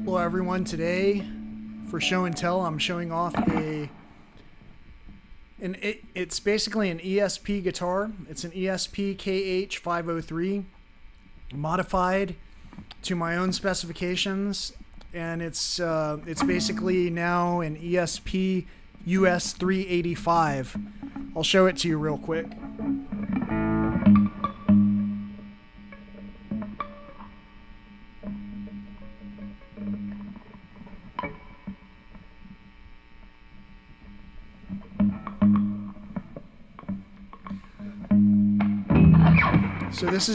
Hello everyone, today for show and tell I'm showing off it's basically an ESP guitar. It's an ESP KH-503 modified to my own specifications, and it's basically now an ESP US385. I'll show it to you real quick. So this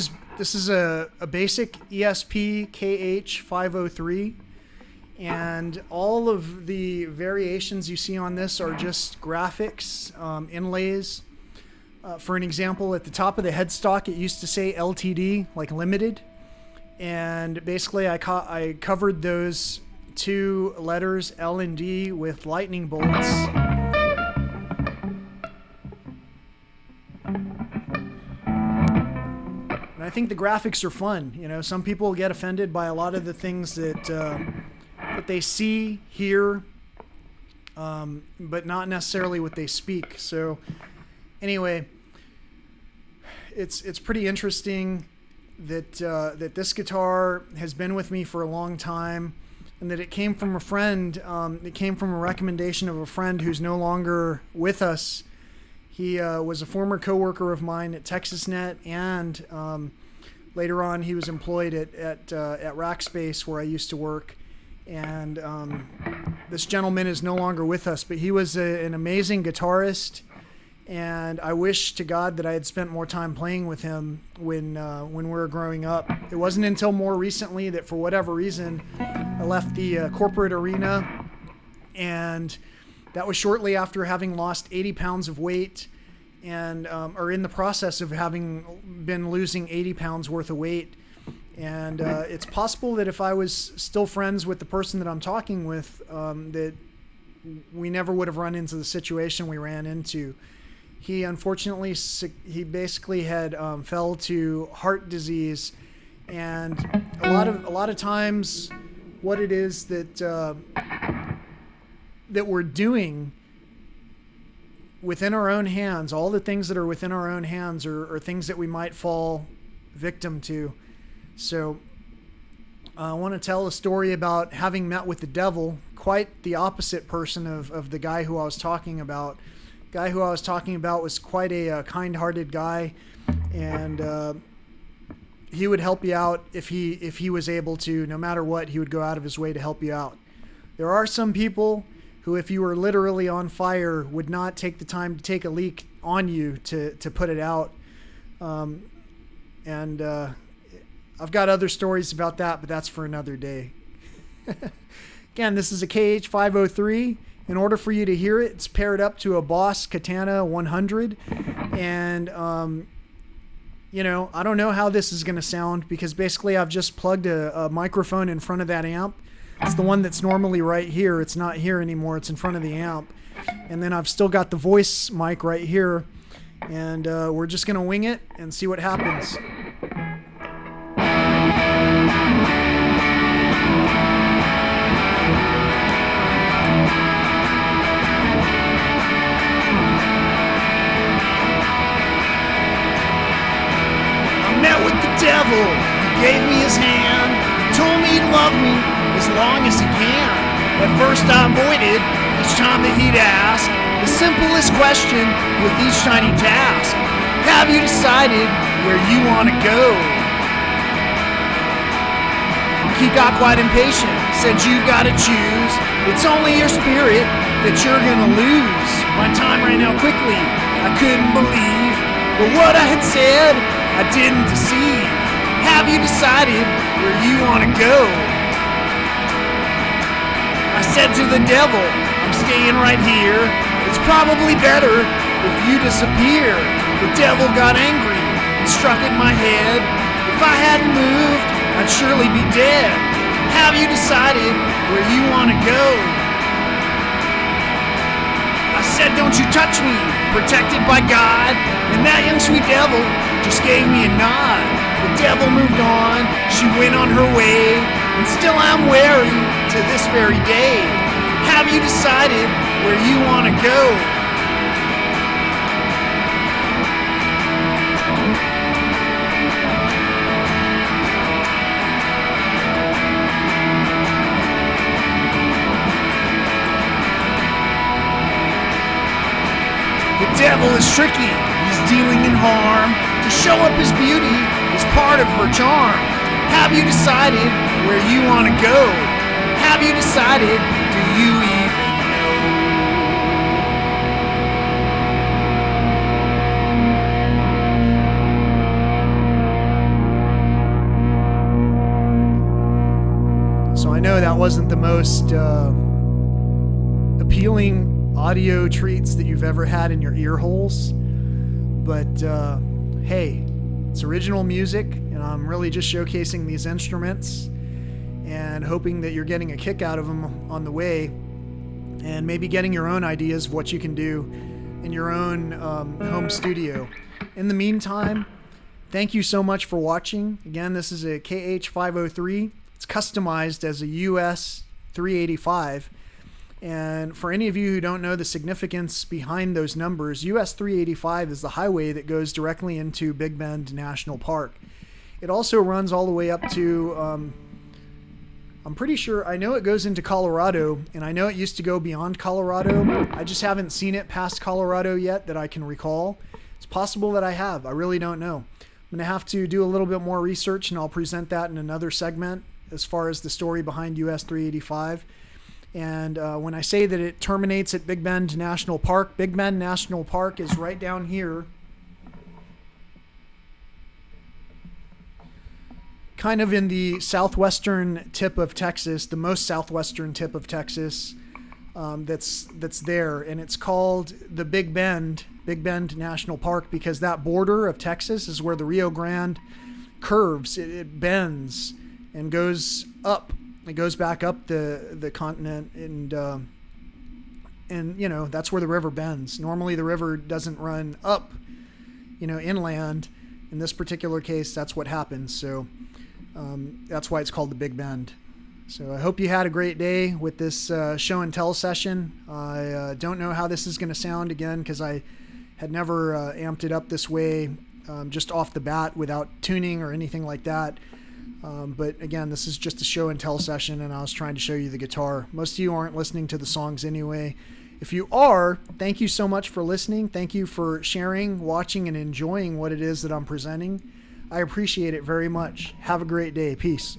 is a basic ESP KH-503, and all of the variations you see on this are just graphics, inlays. For an example, at the top of the headstock it used to say LTD, like limited, and basically I covered those two letters L and D with lightning bolts. I think the graphics are fun. You know, some people get offended by a lot of the things that they see, hear, but not necessarily what they speak. So anyway, it's pretty interesting that that this guitar has been with me for a long time, and that it came from a friend. It came from a recommendation of a friend who's no longer with us. He was a former coworker of mine at TexasNet, and later on he was employed at Rackspace, where I used to work. And this gentleman is no longer with us, but he was an amazing guitarist, and I wish to God that I had spent more time playing with him when we were growing up. It wasn't until more recently that, for whatever reason, I left the corporate arena, and that was shortly after having lost 80 pounds of weight, and or in the process of having been losing 80 pounds worth of weight. And it's possible that if I was still friends with the person that I'm talking with, that we never would have run into the situation we ran into. He unfortunately, he basically had fell to heart disease, and a lot of times what it is that that we're doing within our own hands, all the things that are within our own hands are things that we might fall victim to. So I want to tell a story about having met with the devil, quite the opposite person of the guy who I was talking about. The guy who I was talking about was quite a kind-hearted guy, and he would help you out if he was able to. No matter what, he would go out of his way to help you out. There are some people who, if you were literally on fire, would not take the time to take a leak on you to put it out. I've got other stories about that, but that's for another day. Again, this is a KH-503. In order for you to hear it, it's paired up to a Boss Katana 100. And, you know, I don't know how this is going to sound, because basically I've just plugged a microphone in front of that amp. It's the one that's normally right here. It's not here anymore. It's in front of the amp. And then I've still got the voice mic right here. And we're just going to wing it and see what happens. I met with the devil. He gave me his hand. Told me he'd love me as long as he can. At first I avoided each time that he'd ask the simplest question with each tiny task. Have you decided where you want to go? He got quite impatient, said you've got to choose. It's only your spirit that you're gonna lose. My time ran out quickly, I couldn't believe, but what I had said, I didn't deceive. Have you decided where you want to go? I said to the devil, I'm staying right here. It's probably better if you disappear. The devil got angry and struck at my head. If I hadn't moved, I'd surely be dead. Have you decided where you want to go? I said, don't you touch me, protected by God. And that young sweet devil just gave me a nod. The devil moved on, she went on her way, and still I'm wary, to this very day. Have you decided where you want to go? The devil is tricky, he's dealing in harm. To show up his beauty is part of her charm. Have you decided where you want to go? Have you decided, do you even know? So I know that wasn't the most appealing audio treats that you've ever had in your ear holes, but hey, it's original music, and I'm really just showcasing these instruments and hoping that you're getting a kick out of them on the way, and maybe getting your own ideas of what you can do in your own home studio. In the meantime, thank you so much for watching. Again, this is a KH-503. It's customized as a US385. And for any of you who don't know the significance behind those numbers, US385 is the highway that goes directly into Big Bend National Park. It also runs all the way up to, I'm pretty sure, I know it goes into Colorado, and I know it used to go beyond Colorado. I just haven't seen it past Colorado yet that I can recall. It's possible that I have. I really don't know. I'm going to have to do a little bit more research, and I'll present that in another segment as far as the story behind US385. And when I say that it terminates at Big Bend National Park, Big Bend National Park is right down here, kind of in the southwestern tip of Texas, the most southwestern tip of Texas, that's there, and it's called the Big Bend National Park because that border of Texas is where the Rio Grande curves. It bends and goes up. It goes back up the continent, and you know, that's where the river bends. Normally the river doesn't run up, you know, inland. In this particular case, that's what happens. So that's why it's called the Big Bend. So I hope you had a great day with this show and tell session. I don't know how this is going to sound again because I had never amped it up this way just off the bat without tuning or anything like that. But again, this is just a show and tell session, and I was trying to show you the guitar. Most of you aren't listening to the songs anyway. If you are, thank you so much for listening. Thank you for sharing, watching, and enjoying what it is that I'm presenting. I appreciate it very much. Have a great day. Peace.